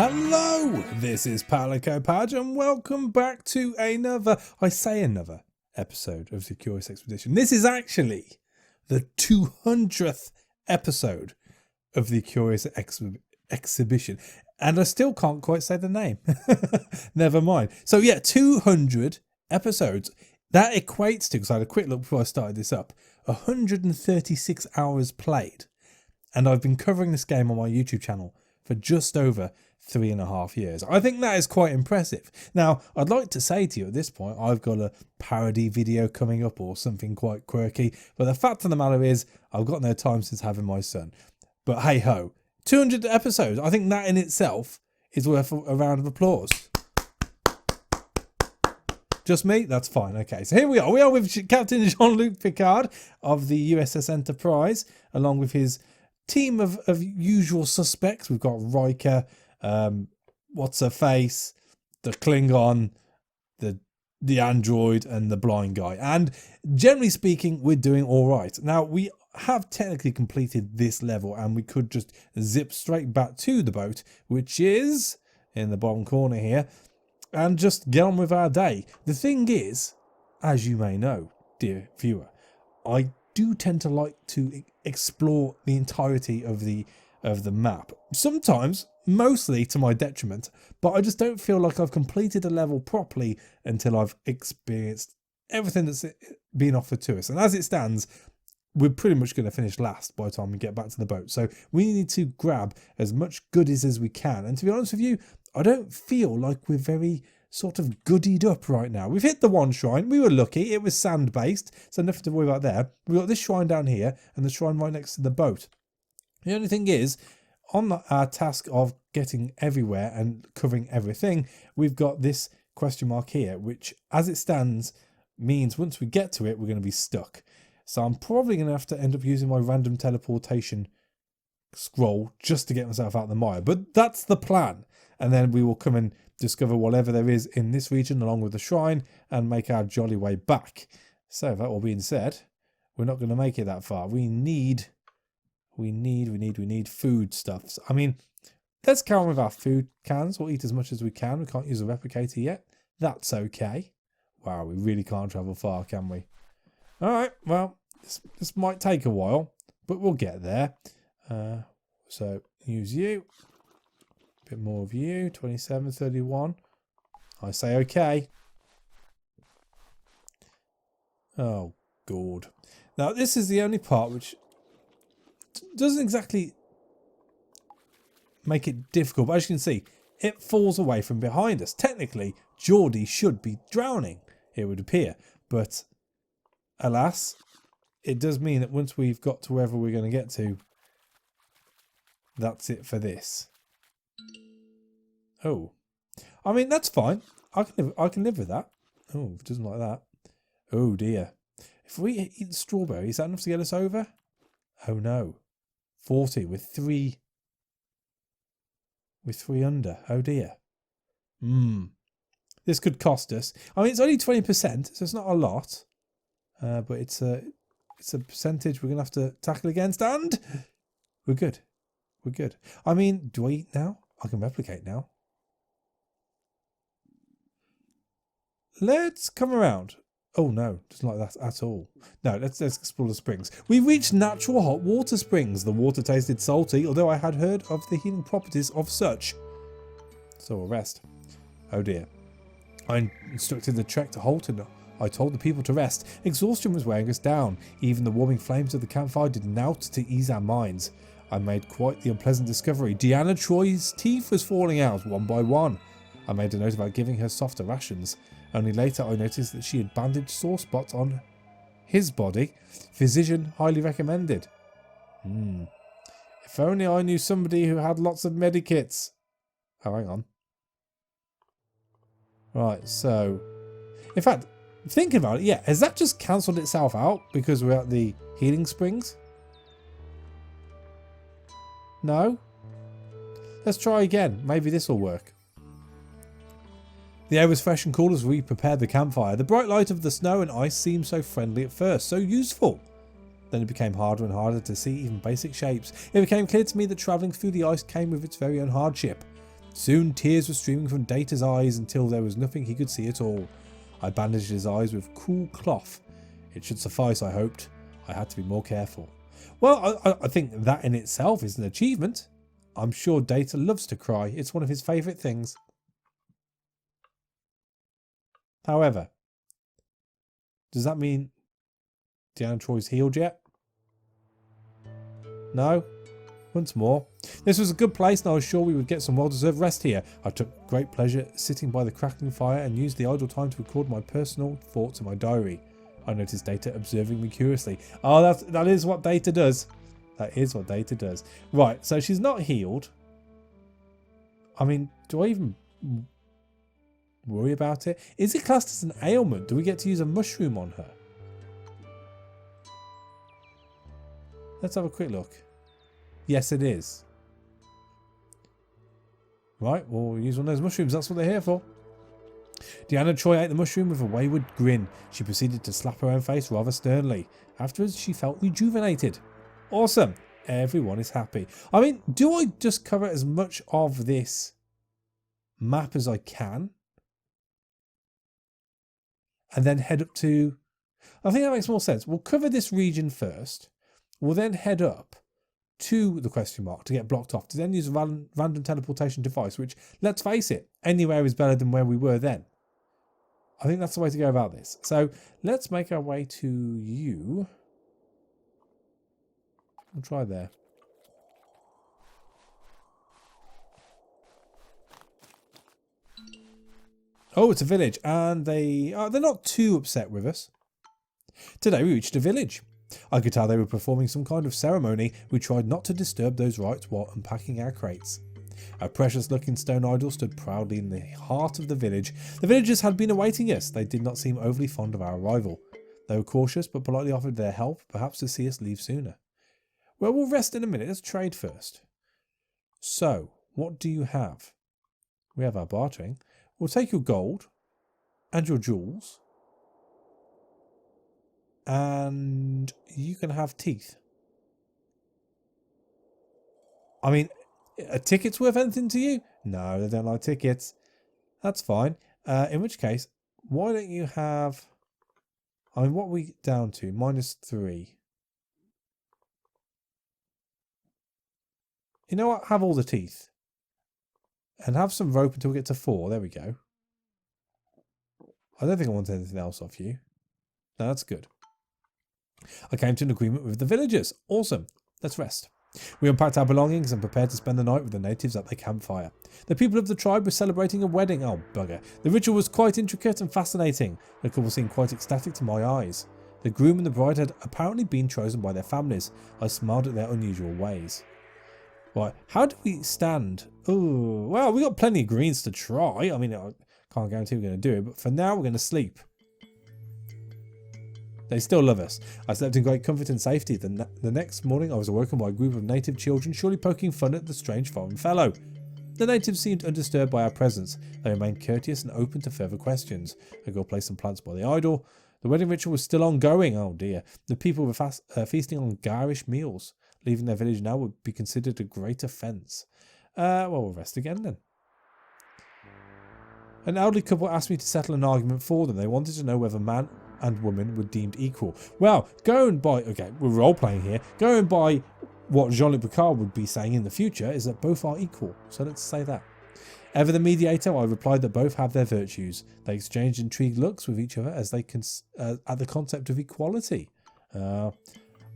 Hello, this is Palico Padge and welcome back to another episode of the Curious Expedition. This is actually the 200th episode of the Curious Exhibition, and I still can't quite say the name. Never mind. So yeah, 200 episodes. That equates to, because I had a quick look before I started this up, 136 hours played. And I've been covering this game on my YouTube channel for just over 3.5 years. I think that is quite impressive. Now, I'd like to say to you at this point, I've got a parody video coming up or something quite quirky. But the fact of the matter is, I've got no time since having my son. But hey ho, 200 episodes. I think that in itself is worth a round of applause. Just me? That's fine. Okay, so here we are. We are with Captain Luc Picard of the USS Enterprise, along with his team of usual suspects. We've got Riker, what's her face, the Klingon, the android, and the blind guy. And generally speaking, we're doing all right. Now, we have technically completed this level, and we could just zip straight back to the boat, which is in the bottom corner here, and just get on with our day. The thing is, as you may know, dear viewer, I do tend to like to explore the entirety of the map. Sometimes, mostly to my detriment, but I just don't feel like I've completed a level properly until I've experienced everything that's been offered to us. And as it stands, we're pretty much going to finish last by the time we get back to the boat. So we need to grab as much goodies as we can. And to be honest with you, I don't feel like we're very sort of goodied up right now. We've hit the one shrine. We were lucky. It was sand based, so nothing to worry about there. We've got this shrine down here and the shrine right next to the boat. The only thing is, on our task of getting everywhere and covering everything, we've got this question mark here, which as it stands means once we get to it, we're going to be stuck. So I'm probably going to have to end up using my random teleportation scroll just to get myself out of the mire. But that's the plan. And then we will come and discover whatever there is in this region along with the shrine and make our jolly way back. So that all being said, we're not going to make it that far. We need food stuffs. I mean, let's carry on with our food cans. We'll eat as much as we can. We can't use a replicator yet. That's okay. Wow, we really can't travel far, can we? All right, well, this might take a while, but we'll get there. So use you. A bit more of you. 27, 31. I say okay. Oh, God. Now, this is the only part which doesn't exactly make it difficult, but as you can see, it falls away from behind us. Technically, Geordie should be drowning, it would appear, but alas, it does mean that once we've got to wherever we're going to get to, that's it for this. Oh, I mean, that's fine. I can live with that. Oh, it doesn't like that. Oh dear. If we eat strawberries, is that enough to get us over? Oh no. 40 with three under. Oh dear. This could cost us. I mean, it's only 20%, so it's not a lot. But it's a percentage we're gonna have to tackle against, and we're good. We're good. I mean, do I eat now? I can replicate now. Let's come around. Oh no, doesn't like that at all. No, let's explore the springs. We reached natural hot water springs. The water tasted salty, although I had heard of the healing properties of such. So we'll rest. Oh dear. I instructed the trek to halt and I told the people to rest. Exhaustion was wearing us down. Even the warming flames of the campfire did naught to ease our minds. I made quite the unpleasant discovery. Deanna Troy's teeth was falling out one by one. I made a note about giving her softer rations. Only later I noticed that she had bandaged sore spots on his body. Physician highly recommended. If only I knew somebody who had lots of medikits. Oh, hang on. Right, so... In fact, thinking about it, yeah, has that just cancelled itself out because we're at the healing springs? No? Let's try again. Maybe this will work. The air was fresh and cool as we prepared the campfire. The bright light of the snow and ice seemed so friendly at first, so useful. Then it became harder and harder to see even basic shapes. It became clear to me that travelling through the ice came with its very own hardship. Soon tears were streaming from Data's eyes until there was nothing he could see at all. I bandaged his eyes with cool cloth. It should suffice, I hoped. I had to be more careful. Well, I think that in itself is an achievement. I'm sure Data loves to cry. It's one of his favourite things. However, does that mean Deanna Troy's healed yet? No? Once more. This was a good place and I was sure we would get some well-deserved rest here. I took great pleasure sitting by the crackling fire and used the idle time to record my personal thoughts in my diary. I noticed Data observing me curiously. Oh, that is what Data does. That is what Data does. Right, so she's not healed. I mean, do I even worry about it? Is it classed as an ailment? Do we get to use a mushroom on her? Let's have a quick look. Yes, it is. Right, we'll use one of those mushrooms. That's what they're here for. Deanna Troy ate the mushroom with a wayward grin. She proceeded to slap her own face rather sternly. Afterwards, she felt rejuvenated. Awesome. Everyone is happy. I mean, do I just cover as much of this map as I can? And then head up to... I think that makes more sense. We'll cover this region first. We'll then head up to the question mark to get blocked off, to then use a random teleportation device, which, let's face it, anywhere is better than where we were then. I think that's the way to go about this. So let's make our way to you. We'll try there. Oh, it's a village, and they're not too upset with us. Today we reached a village. I could tell they were performing some kind of ceremony. We tried not to disturb those rites while unpacking our crates. A precious looking stone idol stood proudly in the heart of the village. The villagers had been awaiting us. They did not seem overly fond of our arrival. They were cautious but politely offered their help, perhaps to see us leave sooner. Well, we'll rest in a minute. Let's trade first. So, what do you have? We have our bartering. We'll take your gold and your jewels. And you can have teeth. I mean, a ticket's worth anything to you? No, they don't like tickets. That's fine. In which case, why don't you have... I mean, what are we down to? -3. You know what? Have all the teeth. And have some rope until we get to 4. There we go. I don't think I want anything else off you. No, that's good. I came to an agreement with the villagers. Awesome. Let's rest. We unpacked our belongings and prepared to spend the night with the natives at their campfire. The people of the tribe were celebrating a wedding. Oh, bugger. The ritual was quite intricate and fascinating. The couple seemed quite ecstatic to my eyes. The groom and the bride had apparently been chosen by their families. I smiled at their unusual ways. Right, how do we stand? Oh, well, we got plenty of greens to try. I mean, I can't guarantee we're going to do it, but for now we're going to sleep. They still love us. I slept in great comfort and safety. The next morning I was awoken by a group of native children surely poking fun at the strange foreign fellow. The natives seemed undisturbed by our presence. They remained courteous and open to further questions. A girl placed some plants by the idol. The wedding ritual was still ongoing. Oh dear. The people were feasting on garish meals. Leaving their village now would be considered a great offence. Well, we'll rest again then. An elderly couple asked me to settle an argument for them. They wanted to know whether man and woman were deemed equal. Well, going by... Okay, we're role-playing here. Going by what Jean-Luc Picard would be saying in the future is that both are equal. So let's say that. Ever the mediator, I replied that both have their virtues. They exchanged intrigued looks with each other as they at the concept of equality.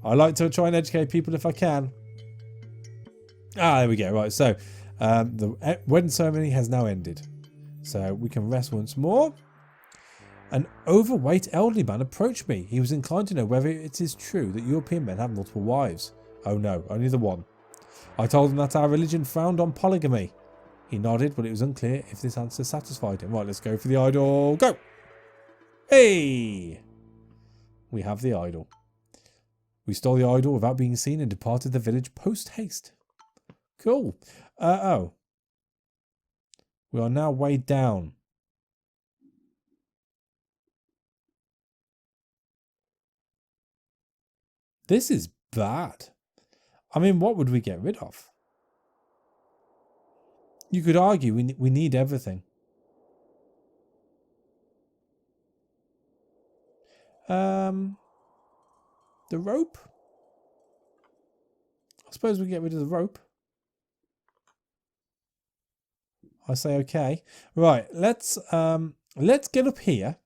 I like to try and educate people if I can. There we go. Right, so the wedding ceremony has now ended. So we can rest once more. An overweight elderly man approached me. He was inclined to know whether it is true that European men have multiple wives. Oh no, only the one. I told him that our religion frowned on polygamy. He nodded, but it was unclear if this answer satisfied him. Right, let's go for the idol. Go! Hey! We have the idol. We stole the idol without being seen and departed the village post-haste. Cool. Oh. We are now weighed down. This is bad. I mean, what would we get rid of? You could argue we need everything. The rope? I suppose we get rid of the rope. I say okay. Right, let's get up here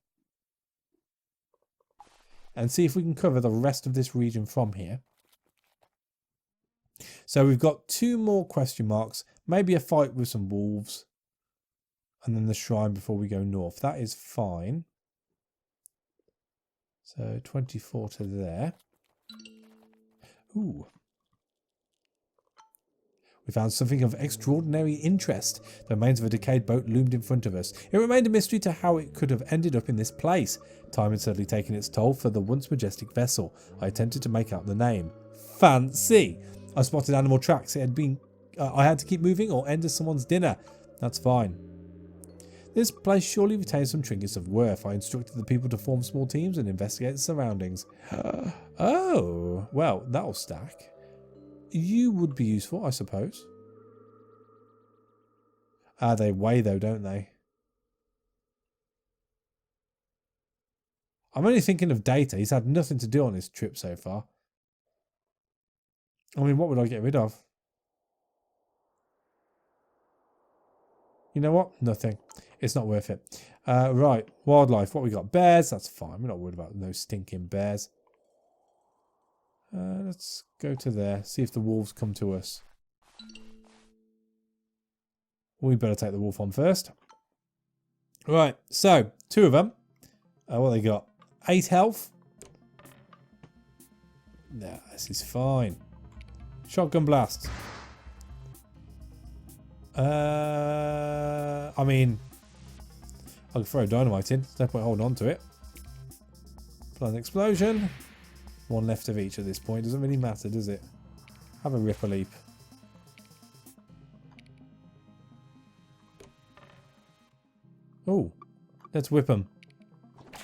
and see if we can cover the rest of this region from here. So we've got 2 more question marks, maybe a fight with some wolves, and then the shrine before we go north. That is fine. So 24 to there. Ooh. We found something of extraordinary interest. The remains of a decayed boat loomed in front of us. It remained a mystery to how it could have ended up in this place. Time had certainly taken its toll for the once majestic vessel. I attempted to make out the name. Fancy! I spotted animal tracks. It had been... I had to keep moving or end as someone's dinner. That's fine. This place surely retains some trinkets of worth. I instructed the people to form small teams and investigate the surroundings. Oh, well, that'll stack. You would be useful, I suppose. They weigh though, don't they? I'm only thinking of Data. He's had nothing to do on this trip so far. I mean, what would I get rid of? You know what? Nothing. It's not worth it. Right, wildlife. What we got? Bears. That's fine. We're not worried about no stinking bears. Let's go to there. See if the wolves come to us. We better take the wolf on first. Right, so 2 of them. What they got? 8 health. Nah, this is fine. Shotgun blast. I mean, I can throw dynamite in. There's no point holding on to it. Put an explosion. 1 left of each at this point. Doesn't really matter, does it? Have a ripper leap. Oh, let's whip them.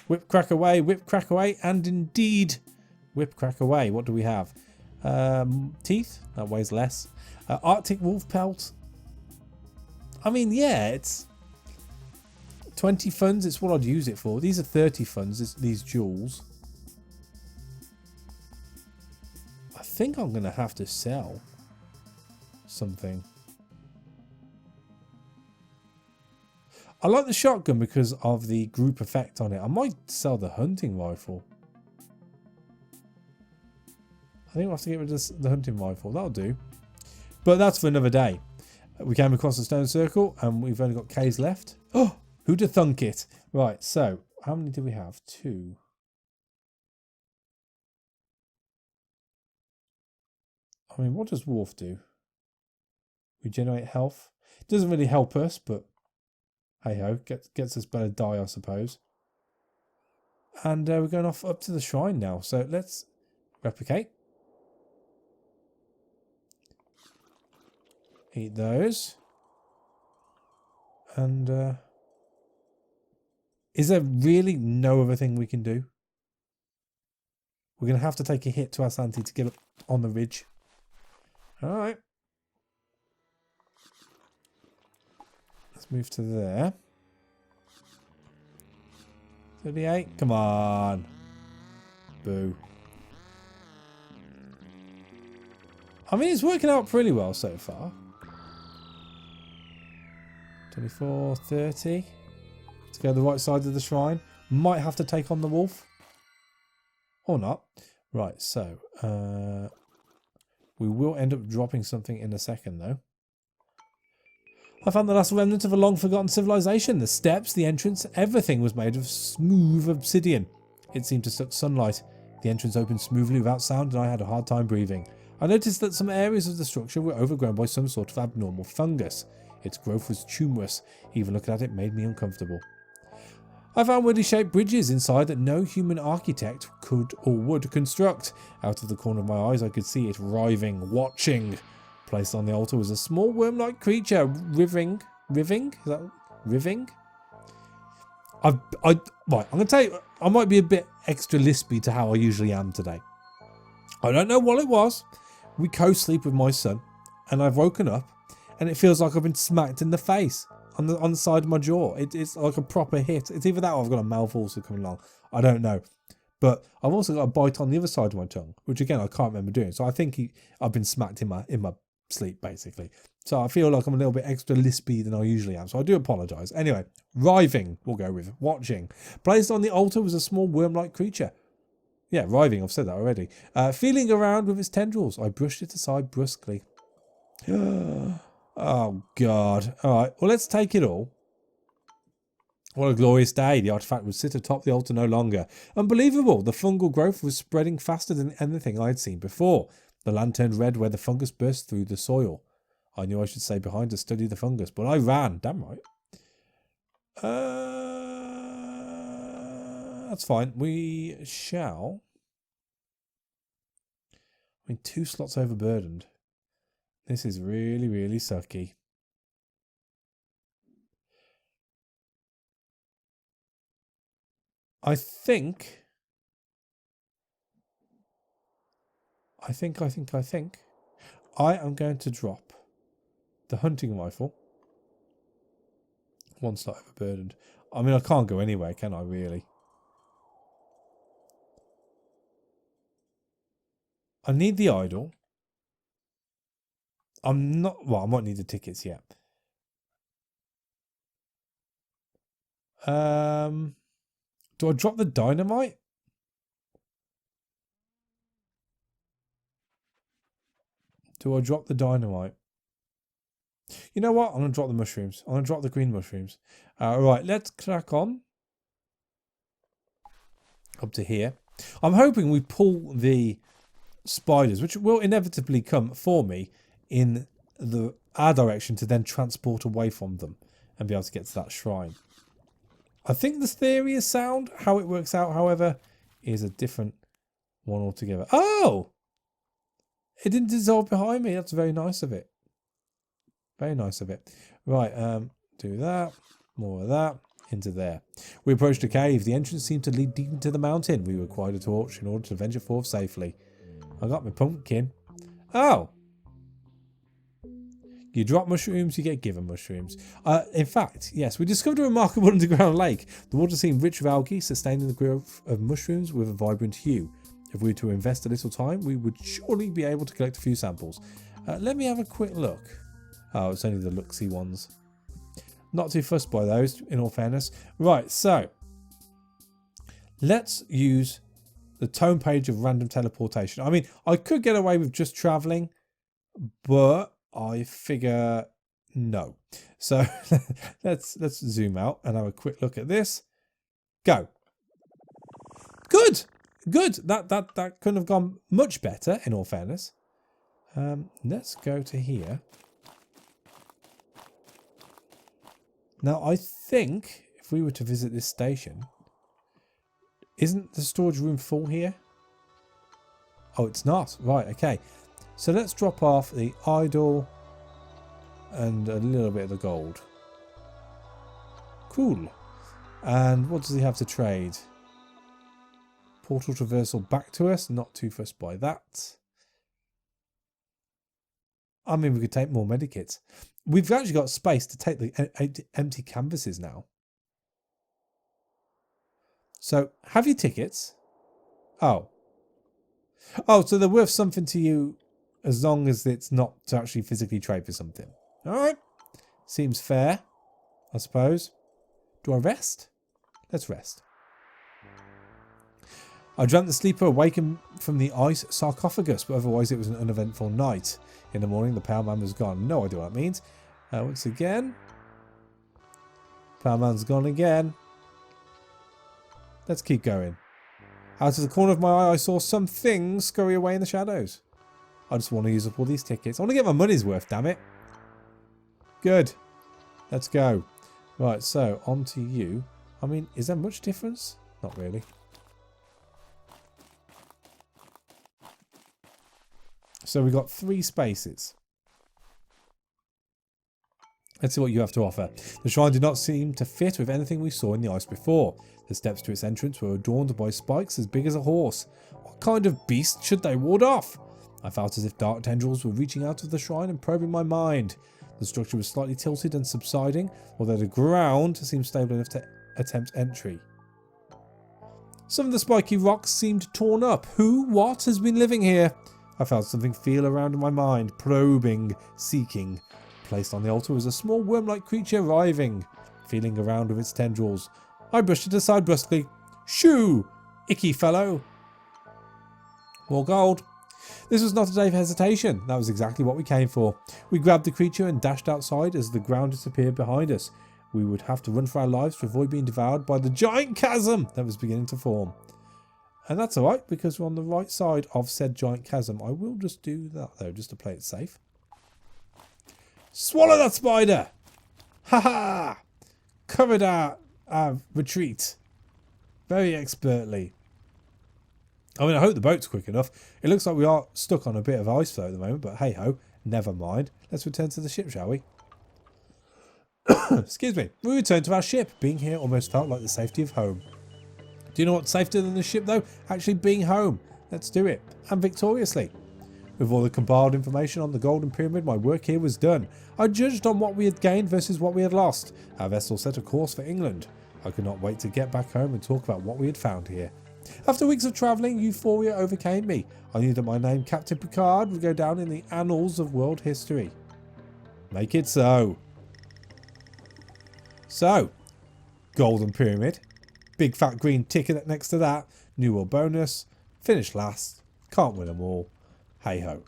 Whip, crack away, and indeed, whip, crack away. What do we have? Teeth. That weighs less. Arctic wolf pelt. I mean, yeah, it's 20 funds. It's what I'd use it for. These are 30 funds, these jewels. I think I'm going to have to sell something. I like the shotgun because of the group effect on it. I might sell the hunting rifle. I think we'll have to get rid of the hunting rifle. That'll do. But that's for another day. We came across the stone circle and we've only got K's left. Oh, who'd have thunk it? Right, so how many do we have? 2. I mean, what does Wolf do? Regenerate health. Doesn't really help us, but hey ho, gets us better die, I suppose. And we're going off up to the shrine now. So let's replicate. Eat those. And is there really no other thing we can do? We're going to have to take a hit to our sanity to get up on the ridge. Alright. Let's move to there. 38. Come on. Boo. I mean, it's working out pretty well so far. 24, 30. To go to the right side of the shrine. Might have to take on the wolf. Or not. Right, so. We will end up dropping something in a second, though. I found the last remnant of a long-forgotten civilization. The steps, the entrance, everything was made of smooth obsidian. It seemed to suck sunlight. The entrance opened smoothly without sound, and I had a hard time breathing. I noticed that some areas of the structure were overgrown by some sort of abnormal fungus. Its growth was tumorous. Even looking at it made me uncomfortable. I found weirdly shaped bridges inside that no human architect could or would construct. Out of the corner of my eyes, I could see it writhing, watching. Placed on the altar was a small worm-like creature, riving. Is that riving? Right, I'm going to tell you, I might be a bit extra lispy to how I usually am today. I don't know what it was. We co-sleep with my son, and I've woken up, and it feels like I've been smacked in the face on the side of my jaw. It's like a proper hit. It's either that or I've got a mouth ulcer coming along. I don't know. But I've also got a bite on the other side of my tongue, which again I can't remember doing. So I think I've been smacked in my sleep basically. So I feel like I'm a little bit extra lispy than I usually am. So I do apologise. Anyway, writhing, we'll go with. Watching. Placed on the altar was a small worm-like creature. Yeah, writhing, I've said that already. Feeling around with its tendrils. I brushed it aside brusquely. Oh, God. All right, well, let's take it all. What a glorious day. The artifact would sit atop the altar no longer. Unbelievable. The fungal growth was spreading faster than anything I had seen before. The land turned red where the fungus burst through the soil. I knew I should stay behind to study the fungus, but I ran. Damn right. That's fine. We shall... I mean, 2 slots overburdened. This is really, really sucky. I think I am going to drop the hunting rifle. 1 slot overburdened. I mean, I can't go anywhere, can I, really? I need the idol. I'm not... Well, I might need the tickets yet. Do I drop the dynamite? Do I drop the dynamite? You know what? I'm going to drop the mushrooms. I'm going to drop the green mushrooms. Right, let's crack on. Up to here. I'm hoping we pull the spiders, which will inevitably come for me in our direction to then transport away from them and be able to get to that shrine. I think the theory is sound. How it works out, however, is a different one altogether. Oh! It didn't dissolve behind me. That's very nice of it. Very nice of it. Right, do that. More of that. Into there. We approached a cave. The entrance seemed to lead deep into the mountain. We required a torch in order to venture forth safely. I got my pumpkin. Oh! You drop mushrooms, you get given mushrooms. In fact, yes, we discovered a remarkable underground lake. The water seemed rich with algae, sustaining the growth of mushrooms with a vibrant hue. If we were to invest a little time, we would surely be able to collect a few samples. Let me have a quick look. Oh, it's only the looksy ones. Not too fussed by those, in all fairness. Right, so let's use the tome page of random teleportation. I mean, I could get away with just travelling, but I figure no. So let's zoom out and have a quick look at this. Go. Good. Good. That couldn't have gone much better, in all fairness. Let's go to here. Now, I think if we were to visit this station, isn't the storage room full here? Oh, it's not. Right, okay. So let's drop off the idol and a little bit of the gold. Cool. And what does he have to trade? Portal traversal back to us. Not too fussed by that. I mean, we could take more medikits. We've actually got space to take the empty canvases now. So, have your tickets. Oh. Oh, so they're worth something to you as long as it's not to actually physically trade for something. Alright. Seems fair, I suppose. Do I rest? Let's rest. I dreamt the sleeper awakened from the ice sarcophagus, but otherwise it was an uneventful night. In the morning, the power man was gone. No idea what that means. Once again. Power man's gone again. Let's keep going. Out of the corner of my eye, I saw some things scurry away in the shadows. I just want to use up all these tickets. I want to get my money's worth, damn it. Good. Let's go. Right, so on to you. I mean, is there much difference? Not really. So we've got 3 spaces. Let's see what you have to offer. The shrine did not seem to fit with anything we saw in the ice before. The steps to its entrance were adorned by spikes as big as a horse. What kind of beast should they ward off? I felt as if dark tendrils were reaching out of the shrine and probing my mind. The structure was slightly tilted and subsiding, although the ground seemed stable enough to attempt entry. Some of the spiky rocks seemed torn up. Who, what, has been living here? I felt something feel around in my mind, probing, seeking. Placed on the altar was a small worm-like creature writhing, feeling around with its tendrils. I brushed it aside brusquely. Shoo! Icky fellow. More gold. This was not a day of hesitation. That was exactly what we came for. We grabbed the creature and dashed outside as the ground disappeared behind us. We would have to run for our lives to avoid being devoured by the giant chasm that was beginning to form. And that's alright, because we're on the right side of said giant chasm. I will just do that though, just to play it safe. Swallow that spider! Ha ha! Covered our retreat. Very expertly. I mean, I hope the boat's quick enough. It looks like we are stuck on a bit of ice floe at the moment, but hey ho, never mind. Let's return to the ship, shall we? Excuse me. We returned to our ship. Being here almost felt like the safety of home. Do you know what's safer than the ship though? Actually being home. Let's do it. And victoriously. With all the compiled information on the Golden Pyramid, my work here was done. I judged on what we had gained versus what we had lost. Our vessel set a course for England. I could not wait to get back home and talk about what we had found here. After weeks of travelling, euphoria overcame me. I knew that my name, Captain Picard, would go down in the annals of world history. Make it so. So, Golden Pyramid. Big fat green ticket next to that. New world bonus. Finish last. Can't win them all. Hey ho.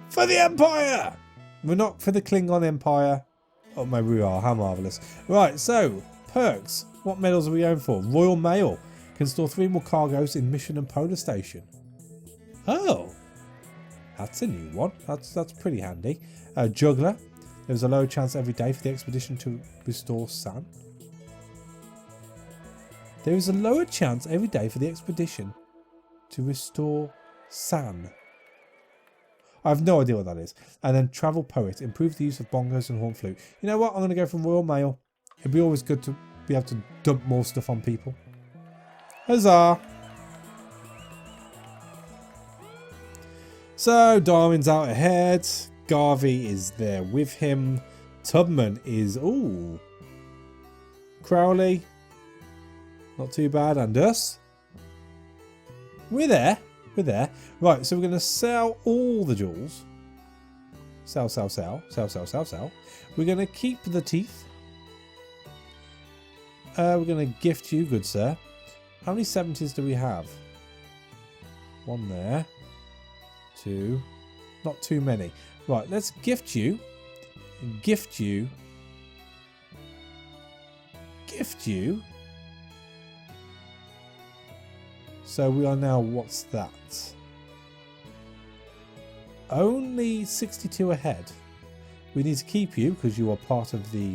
For the Empire! We're not for the Klingon Empire. Oh, maybe we are. How marvellous. Right, so, perks. What medals are we going for? Royal Mail. Can store 3 more cargoes in Mission and Polar Station. Oh. That's a new one. That's pretty handy. Juggler. There's a lower chance every day for the expedition to restore San. There is a lower chance every day for the expedition to restore San. I have no idea what that is. And then Travel Poet. Improve the use of bongos and horn flute. You know what? I'm going to go from Royal Mail. It'd be always good to be able to dump more stuff on people. Huzzah! So, Darwin's out ahead. Garvey is there with him. Tubman is... Ooh. Crowley. Not too bad. And us. We're there. We're there. Right, so we're going to sell all the jewels. Sell, sell, sell. Sell, sell, sell, sell. We're going to keep the teeth. We're going to gift you, good sir. How many 70s do we have? 1 there. 2. Not too many. Right, let's gift you. Gift you. Gift you. So we are now, what's that? Only 62 ahead. We need to keep you because you are part of the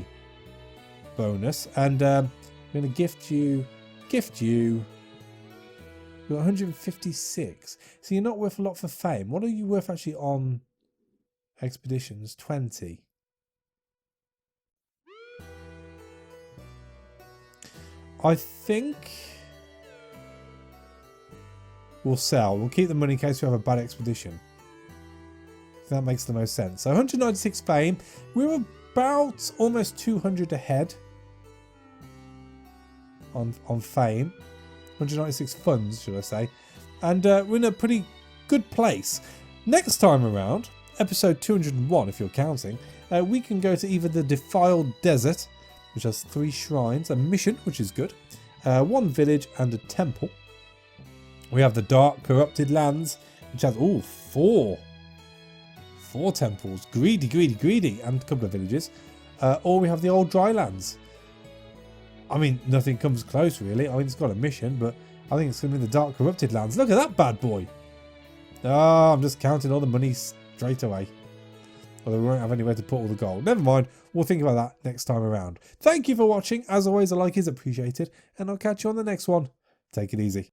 bonus. And I'm going to gift you. Gift you. You're 156. So you're not worth a lot for fame. What are you worth actually on expeditions? 20. I think we'll sell. We'll keep the money in case we have a bad expedition. That makes the most sense. So 196 fame. We're about almost 200 ahead on fame. 196 funds, should I say. And we're in a pretty good place. Next time around, episode 201 if you're counting, we can go to either the Defiled Desert, which has 3 shrines, a mission, which is good, 1 village and a temple. We have the Dark Corrupted Lands, which has, 4 temples, greedy, greedy, greedy, and a couple of villages. Or we have the Old Dry Lands. I mean, nothing comes close, really. I mean, it's got a mission, but I think it's going to be the Dark Corrupted Lands. Look at that bad boy. Oh, I'm just counting all the money straight away. Although we won't have anywhere to put all the gold. Never mind. We'll think about that next time around. Thank you for watching. As always, a like is appreciated. And I'll catch you on the next one. Take it easy.